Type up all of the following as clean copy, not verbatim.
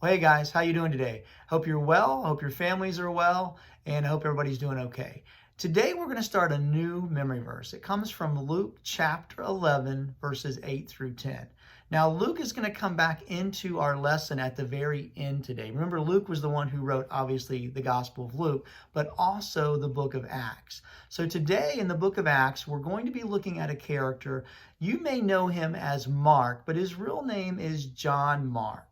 Well, hey guys, how you doing today? Hope you're well, hope your families are well, and I hope everybody's doing okay. Today we're going to start a new memory verse. It comes from Luke chapter 11, verses 8 through 10. Now, Luke is going to come back into our lesson at the very end today. Remember, Luke was the one who wrote, obviously, the Gospel of Luke, but also the book of Acts. So today in the book of Acts, we're going to be looking at a character. You may know him as Mark, but his real name is John Mark.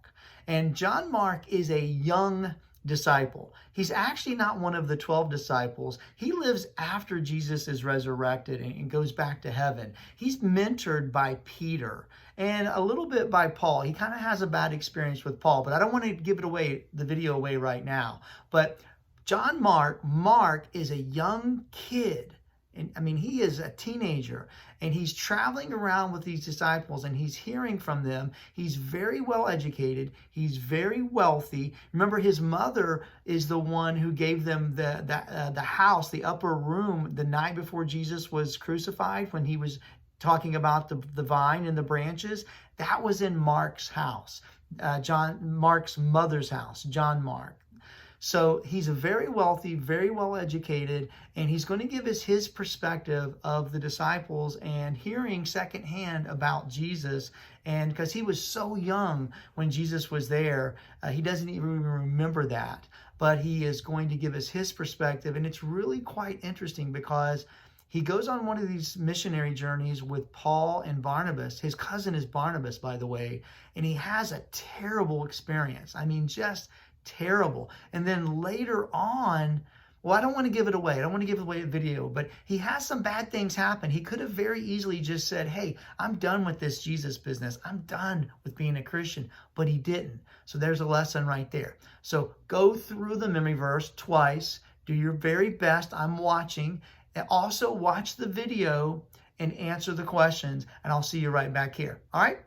And John Mark is a young disciple. He's actually not one of the 12 disciples. He lives after Jesus is resurrected and goes back to heaven. He's mentored by Peter and a little bit by Paul. He kind of has a bad experience with Paul, but I don't want to give it away, the video away right now. But John Mark is a young kid. And I mean, he is a teenager and he's traveling around with these disciples and he's hearing from them. He's very well educated. He's very wealthy. Remember, his mother is the one who gave them the house, the upper room, the night before Jesus was crucified, when he was talking about the vine and the branches. That was in Mark's house, Mark's mother's house, John Mark. So he's a very wealthy, very well educated, and he's going to give us his perspective of the disciples and hearing secondhand about Jesus. And because he was so young when Jesus was there, he doesn't even remember that. But he is going to give us his perspective. And it's really quite interesting because he goes on one of these missionary journeys with Paul and Barnabas. His cousin is Barnabas, by the way, and he has a terrible experience. I mean, just terrible. And then later on, well, I don't want to give it away. I don't want to give away a video, but he has some bad things happen. He could have very easily just said, hey, I'm done with this Jesus business. I'm done with being a Christian, but he didn't. So there's a lesson right there. So go through the memory verse twice. Do your very best. I'm watching. And also watch the video and answer the questions, and I'll see you right back here. All right?